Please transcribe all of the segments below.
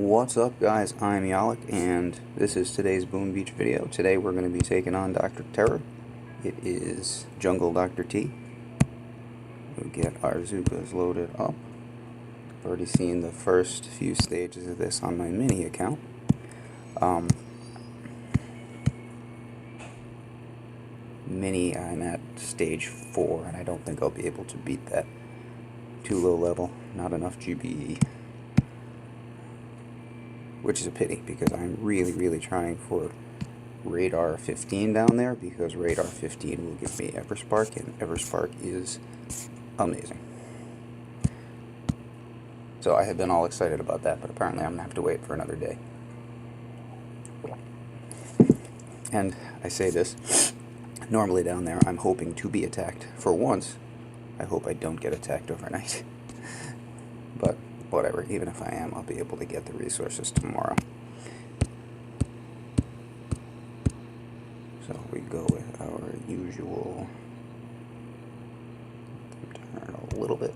What's up, guys? I'm Yalik, and this is today's Boom Beach video. Today we're going to be taking on Dr. Terror. It is Jungle Dr. T. We'll get our Zookas loaded up. I've already seen the first few stages of this on my mini account. Mini, I'm at stage 4, and I don't think I'll be able to beat that. Too low level, not enough GBE. Which is a pity, because I'm really trying for Radar 15 down there, because Radar 15 will give me Everspark, and Everspark is amazing. So I have been all excited about that, but apparently I'm going to have to wait for another day. And I say this, normally down there I'm hoping to be attacked. For once, I hope I don't get attacked overnight. But whatever, even if I am, I'll be able to get the resources tomorrow. So we go with our usual, turn a little bit.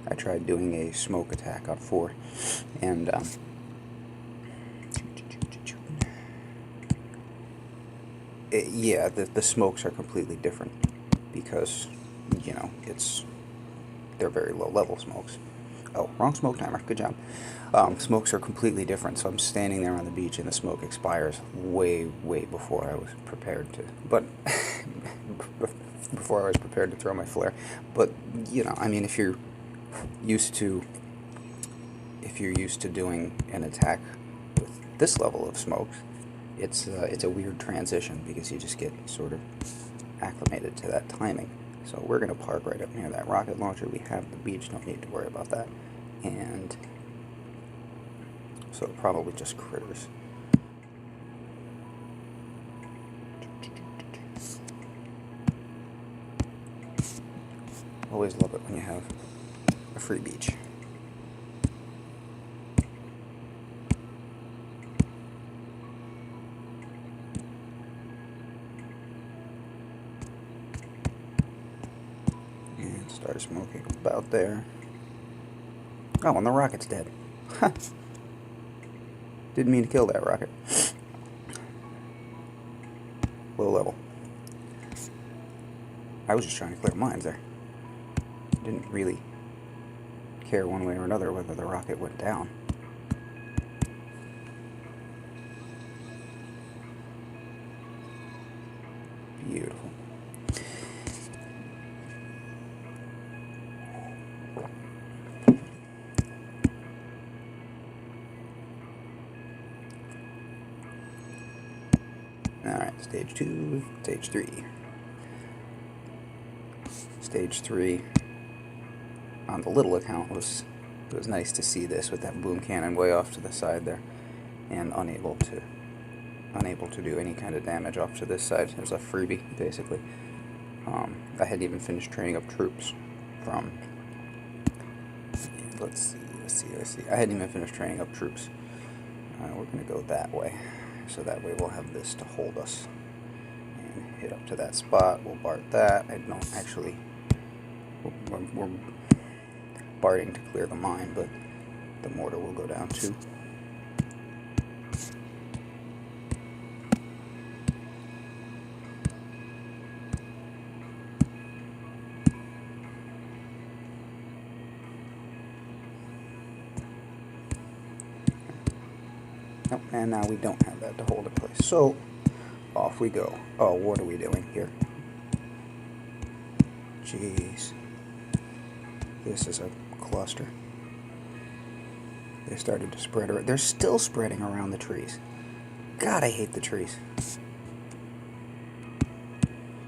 I tried doing a smoke attack on 4, and yeah, the smokes are completely different because, you know, they're very low level smokes. Oh, wrong smoke timer, good job. Smokes are completely different, so I'm standing there on the beach and the smoke expires way before I was prepared to, but before I was prepared to throw my flare. But, you know, I mean, if you're used to doing an attack with this level of smokes, it's a weird transition because you just get sort of acclimated to that timing. So we're going to park right up near that rocket launcher. We have the beach, don't need to worry about that. And so probably just critters. Always love it when you have a free beach. And start smoking about there. Oh, and the rocket's dead. Didn't mean to kill that rocket. Low level. I was just trying to clear mines there. Didn't really care one way or another whether the rocket went down. Beautiful. Alright, stage 2, stage 3. Stage 3 on the little account it was nice to see this with that boom cannon way off to the side there, and unable to do any kind of damage off to this side. It was a freebie basically. I hadn't even finished training up troops from, let's see, I hadn't even finished training up troops. We're going to go that way, so that way we'll have this to hold us and hit up to that spot. We'll BART that. I don't actually, we're BARTing to clear the mine, but the mortar will go down too. Nope, and now we don't have that to hold in place. So off we go. Oh, what are we doing here? Jeez. This is a cluster. They started to spread around. They're still spreading around the trees. God, I hate the trees.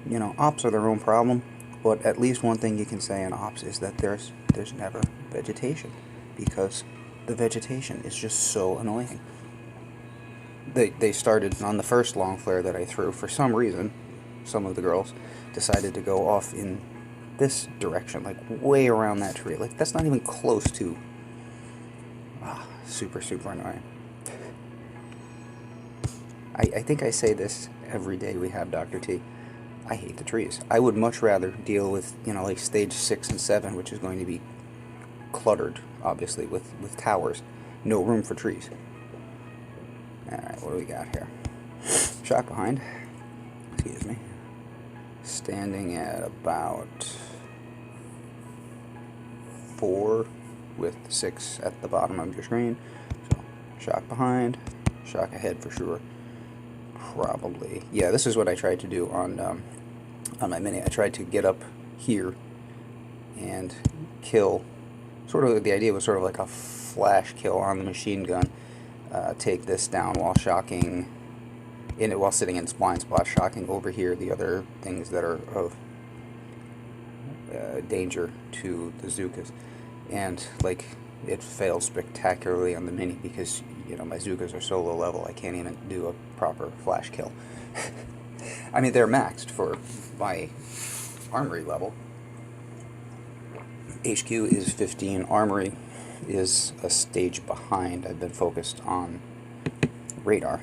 You know, ops are their own problem, but at least one thing you can say in ops is that there's never vegetation, because the vegetation is just so annoying. They started on the first long flare that I threw. For some reason, some of the girls decided to go off in this direction, like way around that tree. Like, that's not even close to super annoying. I think I say this every day we have Dr. T. I hate the trees. I would much rather deal with, like stage 6 and 7, which is going to be cluttered, obviously, with towers. No room for trees. Alright, what do we got here? Shock behind. Excuse me. Standing at about 4 with 6 at the bottom of your screen. So, shock behind, shock ahead for sure. Probably. Yeah, this is what I tried to do on my Mini. I tried to get up here and kill. Sort of the idea was sort of like a flash kill on the machine gun. Take this down while shocking while sitting in its blind spot, shocking over here the other things that are of danger to the Zookas. And like it failed spectacularly on the Mini because my Zookas are so low level I can't even do a proper flash kill. I mean, they're maxed for my armory level. HQ is 15, armory is a stage behind. I've been focused on radar,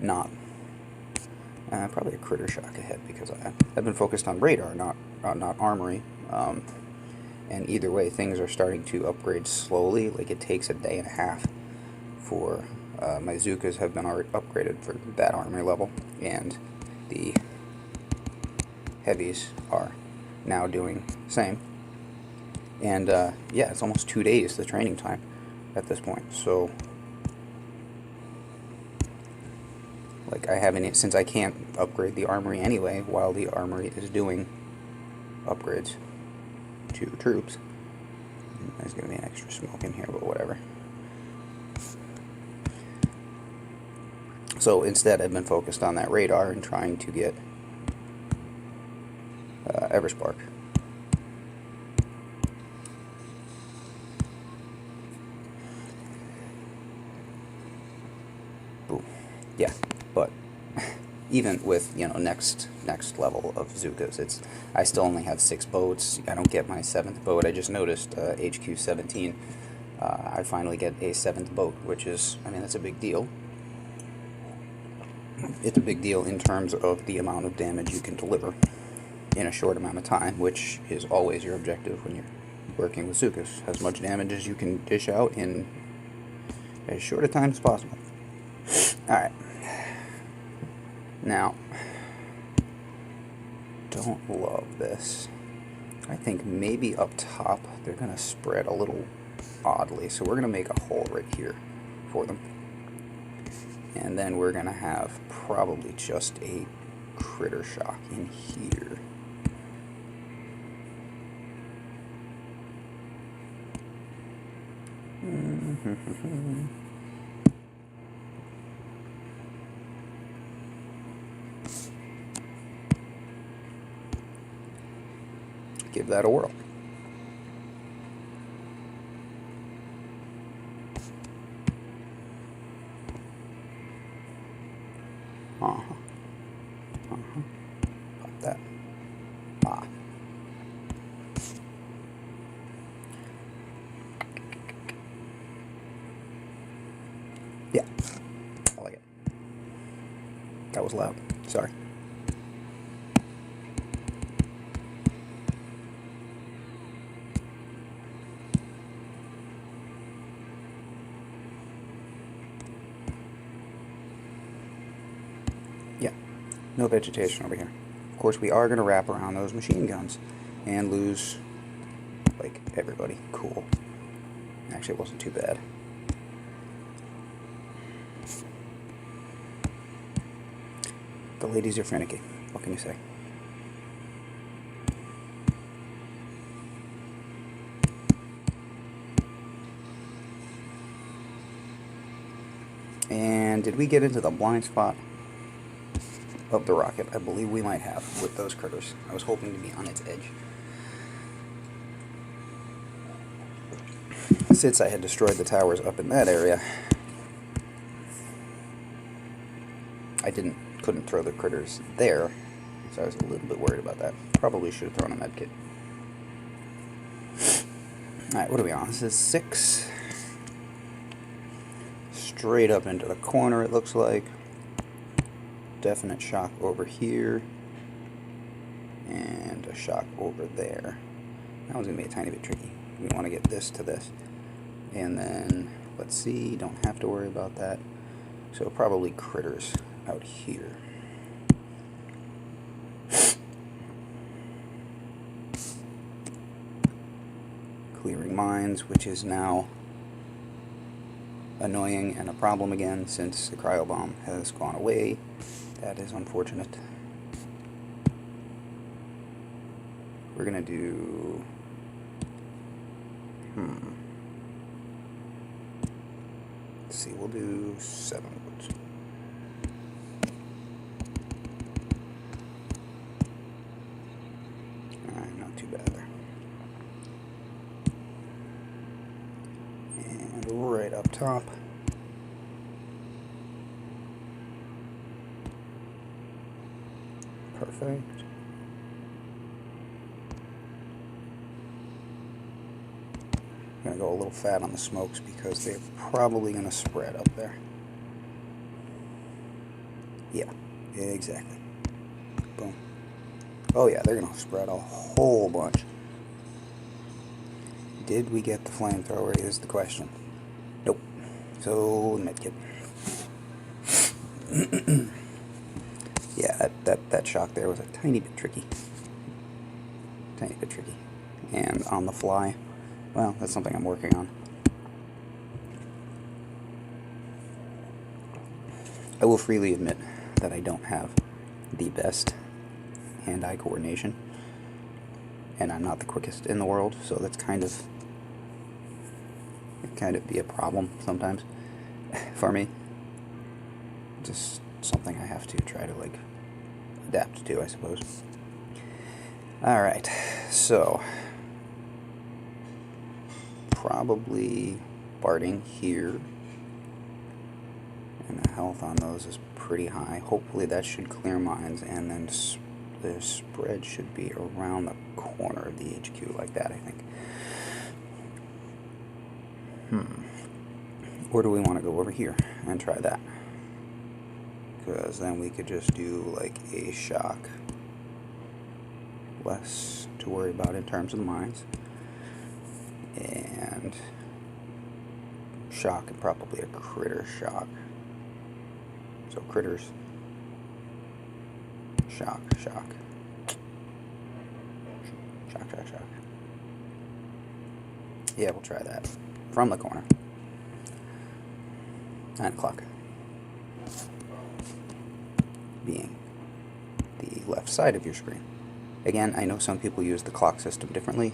not probably a critter shock ahead because I've been focused on radar, not armory. And either way, things are starting to upgrade slowly. Like it takes a day and a half for my Zookas have been already upgraded for that armory level, and the heavies are now doing the same. And yeah, it's almost 2 days the training time at this point. So like I haven't, since I can't upgrade the armory anyway while the armory is doing upgrades to troops. There's going to be an extra smoke in here, but whatever. So instead I've been focused on that radar and trying to get Everspark. Boom. Yeah, but even with next level of Zookas, I still only have 6 boats. I don't get my 7th boat. I just noticed HQ 17. I finally get a 7th boat, which is, I mean, that's a big deal. It's a big deal in terms of the amount of damage you can deliver in a short amount of time, which is always your objective when you're working with Zookas. As much damage as you can dish out in as short a time as possible. Alright. Now, don't love this. I think maybe up top they're going to spread a little oddly, so we're going to make a hole right here for them. And then we're going to have probably just a critter shock in here. Give that a whirl. Pop that. Yeah. I like it. That was loud. Sorry. Yeah, no vegetation over here. Of course, we are going to wrap around those machine guns and lose, like, everybody. Cool. Actually, it wasn't too bad. The ladies are finicky. What can you say? And did we get into the blind spot of the rocket? I believe we might have with those critters. I was hoping to be on its edge. Since I had destroyed the towers up in that area, I couldn't throw the critters there, so I was a little bit worried about that. Probably should have thrown a medkit. Alright, what are we on? This is 6. Straight up into the corner, it looks like. definite shock over here, and a shock over there. That one's going to be a tiny bit tricky. We want to get this to this. And then, let's see, don't have to worry about that. So probably critters out here. Clearing mines, which is now annoying and a problem again since the cryo bomb has gone away. That is unfortunate. We're gonna do let's see, we'll do 7 woods. Alright, not too bad there. And right up top, perfect. I'm going to go a little fat on the smokes because they're probably going to spread up there. Yeah, exactly. Boom. Oh yeah, they're going to spread a whole bunch. Did we get the flamethrower is the question. Nope. So, medkit. Yeah, that shock there was a tiny bit tricky. Tiny bit tricky. And on the fly, well, that's something I'm working on. I will freely admit that I don't have the best hand-eye coordination, and I'm not the quickest in the world, so that's kind of be a problem sometimes for me. Just something I have to try to like adapt to, I suppose. Alright, so probably Barding here, and the health on those is pretty high. Hopefully that should clear mines, and then the spread should be around the corner of the HQ like that, I think. Or do we want to go over here and try that? Because then we could just do like a shock. Less to worry about in terms of the mines. And shock and probably a critter shock. So critters, shock, shock, shock, shock, shock. Yeah, we'll try that from the corner. 9 o'clock. Being the left side of your screen. Again, I know some people use the clock system differently.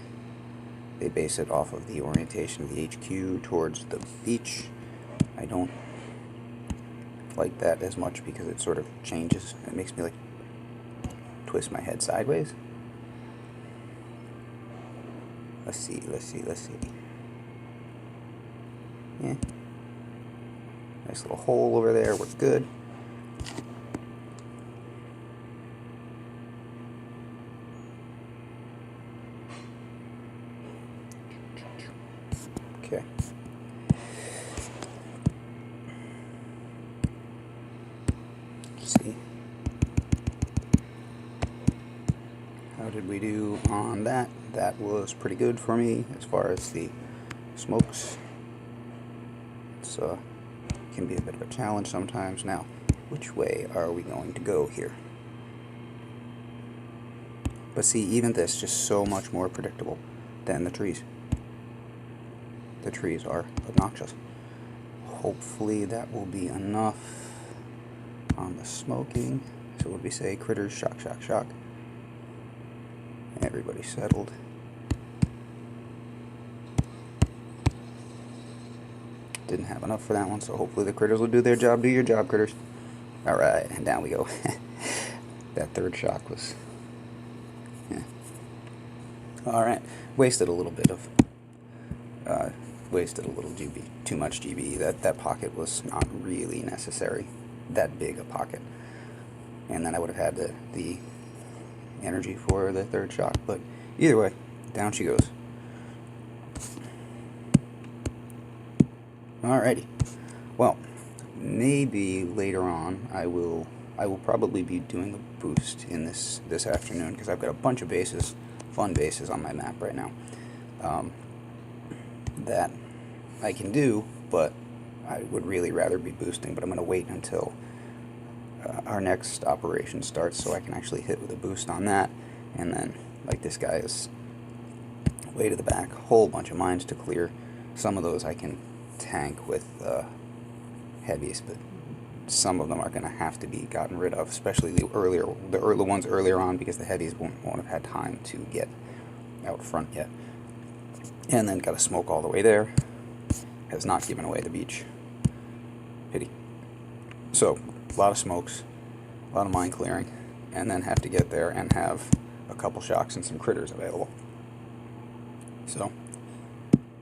They base it off of the orientation of the HQ towards the beach. I don't like that as much because it sort of changes. It makes me like twist my head sideways. Let's see. Yeah. Nice little hole over there. We're good. Okay. Let's see. How did we do on that? That was pretty good for me as far as the smokes. It's can be a bit of a challenge sometimes. Now, which way are we going to go here? But see, even this just so much more predictable than the trees. The trees are obnoxious. Hopefully that will be enough on the smoking. So what do we say? Critters, shock, shock, shock. Everybody settled. Didn't have enough for that one, so hopefully the critters will do their job. Do your job, critters. Alright, and down we go. That third shock was... yeah. Alright, wasted a little bit of... wasted a little GB. Too much GB. That pocket was not really necessary. That big a pocket. And then I would have had the energy for the third shock. But either way, down she goes. Alrighty. Well, maybe later on I I will probably be doing a boost in this afternoon, because I've got a bunch of bases, fun bases on my map right now, that I can do, but I would really rather be boosting. But I'm going to wait until our next operation starts so I can actually hit with a boost on that. And then, like, this guy is way to the back, whole bunch of mines to clear. Some of those I can tank with heavies, but some of them are going to have to be gotten rid of, especially the early ones earlier on, because the heavies won't have had time to get out front yet. And then got to smoke all the way there. Has not given away the beach. Pity. So, a lot of smokes, a lot of mine clearing, and then have to get there and have a couple shocks and some critters available. So,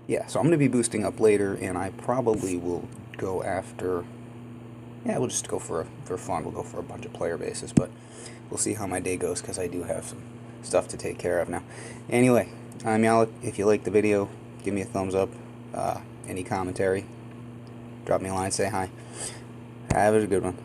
yeah, so I'm going to be boosting up later, and I probably will go after... Yeah, we'll just go for fun. We'll go for a bunch of player bases, but we'll see how my day goes, because I do have some stuff to take care of now. Anyway, I'm Alec. If you like the video, give me a thumbs up. Any commentary, drop me a line, say hi. Have a good one.